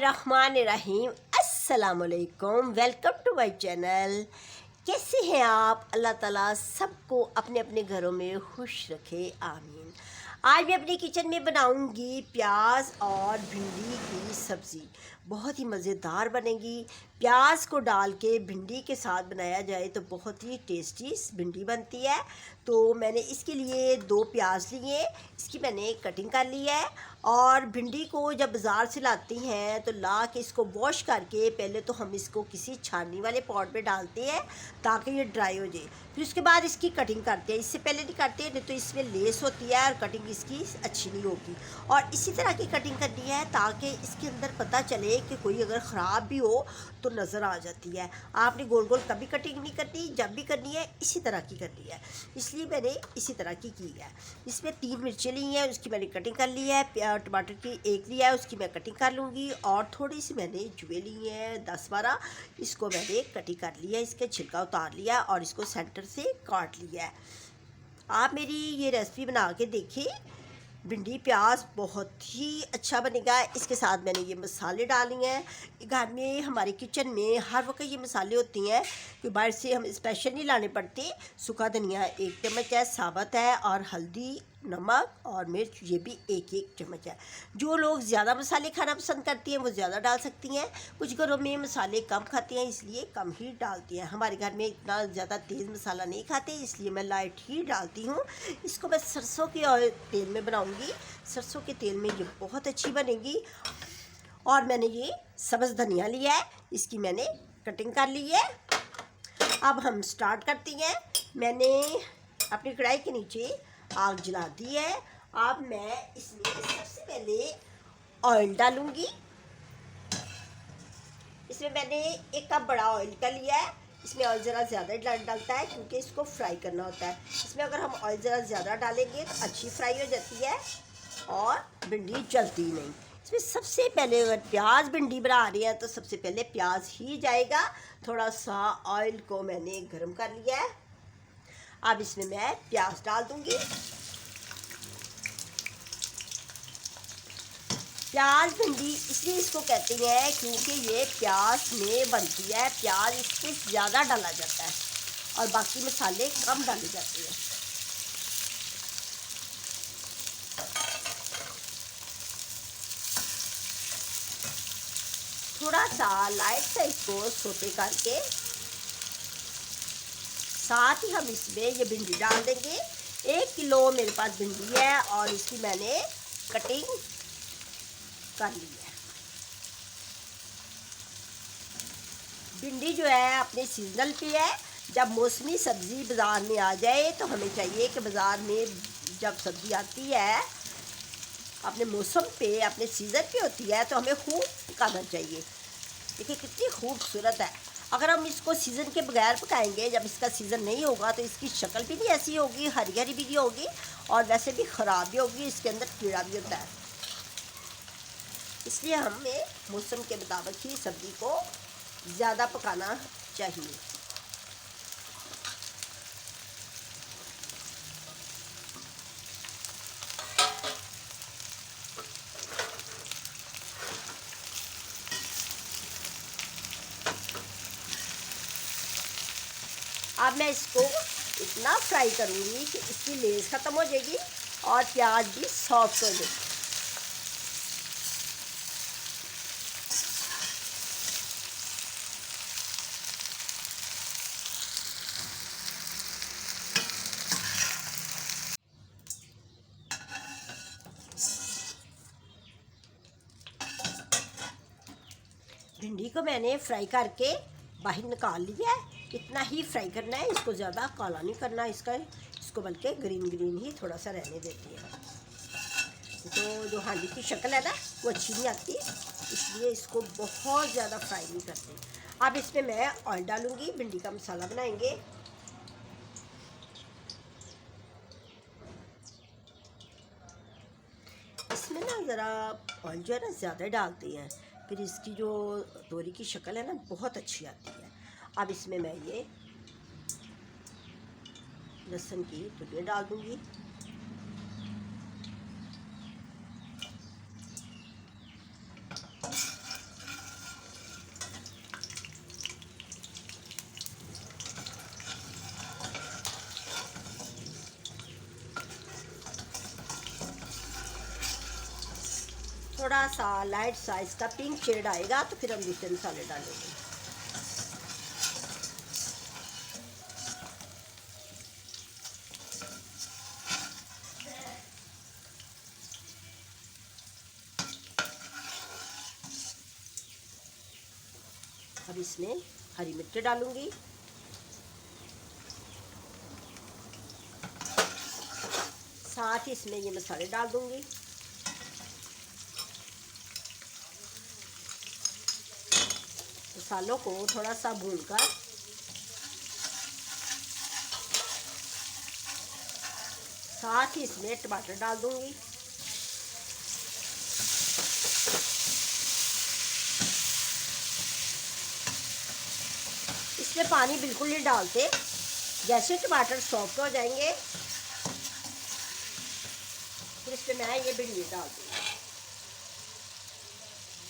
बिस्मिल्लाहिर्रहमानिर्रहीम। अस्सलामुअलैकुम, welcome to my channel. कैसे हैं आप? अल्लाह ताला सबको अपने अपने घरों में खुश रखे, आमीन। आज मैं अपने किचन में बनाऊंगी प्याज और भिंडी की सब्ज़ी। बहुत ही मज़ेदार बनेगी। प्याज को डाल के भिंडी के साथ बनाया जाए तो बहुत ही टेस्टी भिंडी बनती है। तो मैंने इसके लिए 2 प्याज लिए, इसकी मैंने कटिंग कर ली है। और भिंडी को जब बाज़ार से लाती हैं तो ला के इसको वॉश करके पहले तो हम इसको किसी छाननी वाले पॉट में डालते हैं ताकि ये ड्राई हो जाए। फिर उसके बाद इसकी कटिंग करते हैं। इससे पहले नहीं करते, नहीं तो इसमें लेस होती है और कटिंग इसकी अच्छी नहीं होगी। और इसी तरह की कटिंग करनी है ताकि इसके अंदर पता चले कि कोई अगर ख़राब भी हो तो नज़र आ जाती है। आपने गोल गोल कभी कटिंग नहीं करनी, जब भी करनी है इसी तरह की करनी है, इसलिए मैंने इसी तरह की है। इसमें 3 मिर्चें ली हैं, उसकी मैंने कटिंग कर ली है। टमाटर की 1 लिया है, उसकी मैं कटिंग कर लूँगी। और थोड़ी सी मैंने जुए ली हैं 10-12, इसको मैंने कटिंग कर लिया है, इसका छिलका उतार लिया और इसको सेंटर से काट लिया है। आप मेरी ये रेसिपी बना के देखिए, भिंडी प्याज बहुत ही अच्छा बनेगा। इसके साथ मैंने ये मसाले डाले हैं। घर में हमारे किचन में हर वक्त ये मसाले होती हैं कि बाहर से हम स्पेशल नहीं लाने पड़ते। सूखा धनिया 1 चम्मच है, साबुत है, और हल्दी, नमक और मिर्च ये भी 1-1 चम्मच है। जो लोग ज़्यादा मसाले खाना पसंद करती हैं वो ज़्यादा डाल सकती हैं। कुछ घरों में मसाले कम खाते हैं इसलिए कम ही डालती हैं। हमारे घर में इतना ज़्यादा तेज़ मसाला नहीं खाते इसलिए मैं लाइट ही डालती हूँ। इसको मैं सरसों के तेल में बनाऊँगी। सरसों के तेल में ये बहुत अच्छी बनेगी। और मैंने ये सब्ज़ धनिया लिया है, इसकी मैंने कटिंग कर ली है। अब हम स्टार्ट करती हैं। मैंने अपनी कढ़ाई के नीचे आग जला दी है। अब मैं इसमें सबसे पहले ऑयल डालूंगी। इसमें मैंने 1 कप बड़ा ऑयल का लिया है। इसमें ऑयल ज़रा ज़्यादा डलता है क्योंकि इसको फ्राई करना होता है। इसमें अगर हम ऑयल ज़रा ज़्यादा डालेंगे तो अच्छी फ्राई हो जाती है और भिंडी जलती नहीं। इसमें सबसे पहले अगर प्याज भिंडी बना रही है तो सबसे पहले प्याज ही जाएगा। थोड़ा सा ऑयल को मैंने गर्म कर लिया है। अब इसमें मैं प्याज डाल दूंगी। प्याज भिंडी इसलिए इसको कहते हैं क्योंकि ये प्याज में बनती है। प्याज इसमें ज़्यादा डाला जाता है और बाकी मसाले कम डाले जाते हैं। थोड़ा सा लाइट सा इसको सोते करके साथ ही हम इसमें ये भिंडी डाल देंगे। 1 किलो मेरे पास भिंडी है और इसकी मैंने कटिंग कर ली है। भिंडी जो है अपने सीजनल पे है। जब मौसमी सब्ज़ी बाज़ार में आ जाए तो हमें चाहिए कि बाज़ार में जब सब्ज़ी आती है अपने मौसम पे, अपने सीज़न पे होती है तो हमें खूब पकाना चाहिए। देखिए कितनी खूबसूरत है। अगर हम इसको सीज़न के बगैर पकाएंगे, जब इसका सीज़न नहीं होगा तो इसकी शक्ल भी नहीं ऐसी होगी, हरी हरी भी नहीं होगी और वैसे भी ख़राब भी होगी, इसके अंदर कीड़ा भी होता है। इसलिए हमें मौसम के मुताबिक ही सब्ज़ी को ज़्यादा पकाना चाहिए। अब मैं इसको इतना फ्राई करूँगी कि इसकी लेस ख़त्म हो जाएगी और प्याज भी सॉफ्ट हो जाएगी। भिंडी को मैंने फ्राई करके बाहर निकाल लिया है। इतना ही फ्राई करना है, इसको ज़्यादा काला नहीं करना इसको बल्कि ग्रीन ग्रीन ही थोड़ा सा रहने देती है। तो जो हांडी की शक्ल है ना वो अच्छी नहीं आती, इसलिए इसको बहुत ज़्यादा फ्राई नहीं करते। अब इसमें मैं ऑयल डालूँगी, भिंडी का मसाला बनाएंगे। इसमें ना ज़रा ऑयल जो है ना ज़्यादा डालते हैं, फिर इसकी जो तोरी की शक्ल है ना बहुत अच्छी आती है। अब इसमें मैं ये लहसुन की तुरियाँ डाल दूँगी। थोड़ा सा लाइट साइज का पिंक शेड आएगा तो फिर हम दूसरे मसाले डालेंगे। अब इसमें हरी मिर्च डालूंगी, साथ ही इसमें ये मसाले डाल दूंगी। मसालों को थोड़ा सा भूनकर साथ ही इसमें टमाटर डाल दूंगी। इसमें पानी बिल्कुल नहीं डालते, जैसे टमाटर सॉफ्ट हो जाएंगे फिर इसमें मैं ये भिंडी डाल दूँगी।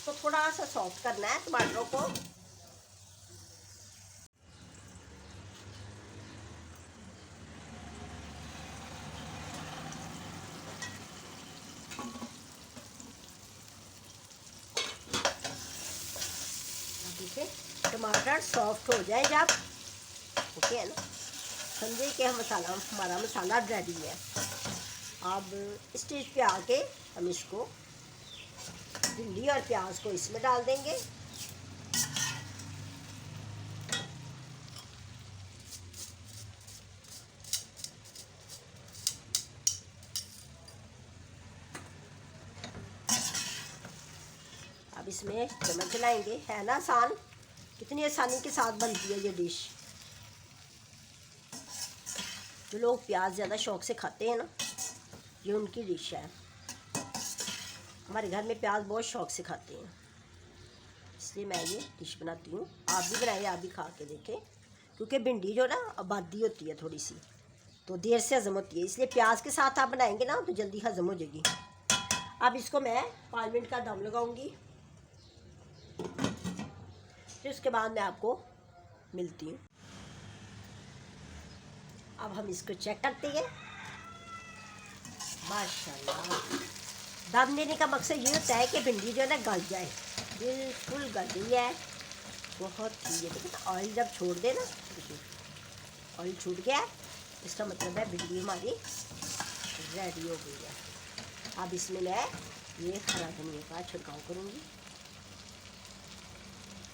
तो थोड़ा सा सॉफ्ट करना है टमाटरों को। देखिए टमाटर सॉफ्ट हो जाए जब, ओके है ना, समझिए कि हमारा मसाला रेडी है। अब स्टेज पे आके हम इसको भिंडी और प्याज को इसमें डाल देंगे। अब इसमें चम्मच चलाएंगे, है ना आसान, कितनी आसानी के साथ बनती है ये डिश। जो लोग प्याज ज़्यादा शौक से खाते हैं ना, ये उनकी डिश है। हमारे घर में प्याज बहुत शौक से खाते हैं, इसलिए मैं ये डिश बनाती हूँ। आप भी बनाइए, आप भी खा के देखें, क्योंकि भिंडी जो ना आबादी होती है थोड़ी सी, तो देर से हज़म होती है, इसलिए प्याज के साथ आप बनाएंगे ना तो जल्दी हज़म हो जाएगी। अब इसको मैं 5 मिनट का दम लगाऊंगी, फिर उसके बाद मैं आपको मिलती हूँ। अब हम इसको चेक करते हैं। माशाल्लाह, दम देने का मकसद ये होता है कि भिंडी जो है ना गल जाए, बिल्कुल गल गई है, बहुत ही। ये देखिए ना, ऑयल जब छोड़ दे ना, देखिए ऑयल छूट गया है, इसका मतलब है भिंडी हमारी रेडी हो गई है। अब इसमें मैं ये हरा धनिया का छिड़काव करूँगी।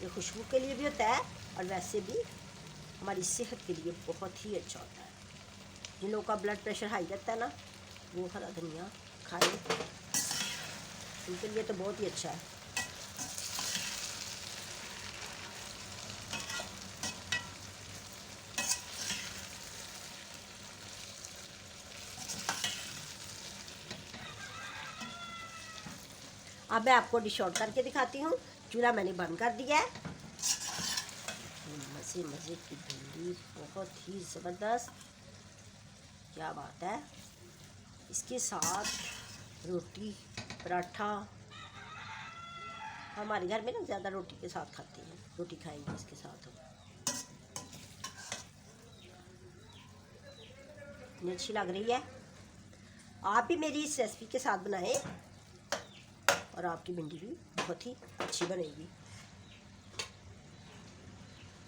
ये खुशबू के लिए भी होता है और वैसे भी हमारी सेहत के लिए बहुत ही अच्छा होता है। जिन लोगों का ब्लड प्रेशर हाई रहता है ना, वो हरा धनिया खाएं, उनके लिए तो बहुत ही अच्छा है। अब मैं आपको डिश आउट करके दिखाती हूँ। चूल्हा मैंने बंद कर दिया है। मज़े मज़े की भिंडी, बहुत ही ज़बरदस्त, क्या बात है। इसके साथ रोटी, पराठा, हमारे घर में ना ज़्यादा रोटी के साथ खाते हैं, रोटी खाएंगे इसके साथ। इतनी अच्छी लग रही है। आप भी मेरी इस रेसिपी के साथ बनाएं और आपकी भिंडी भी बहुत ही अच्छी बनेगी।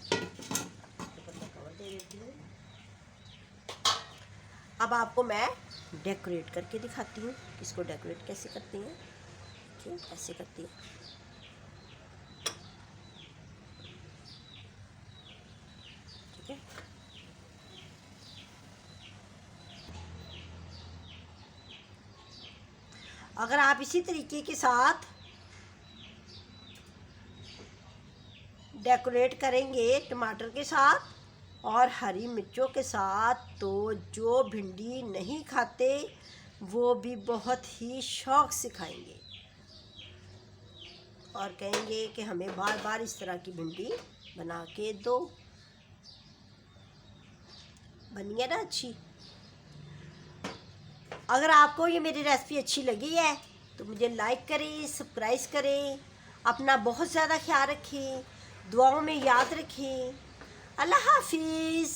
कवर दे देती हूँ। अब आपको मैं डेकोरेट करके दिखाती हूँ, इसको डेकोरेट कैसे करती हैं। देखिए ऐसे करती हैं, ठीक है। अगर आप इसी तरीके के साथ डेकोरेट करेंगे टमाटर के साथ और हरी मिर्चों के साथ, तो जो भिंडी नहीं खाते वो भी बहुत ही शौक़ से खाएंगे और कहेंगे कि हमें बार बार इस तरह की भिंडी बना के दो। बनी है ना अच्छी। अगर आपको ये मेरी रेसिपी अच्छी लगी है तो मुझे लाइक करें, सब्सक्राइब करें, अपना बहुत ज़्यादा ख्याल रखें, दुआओं में याद रखें। अल्लाह हाफिज़।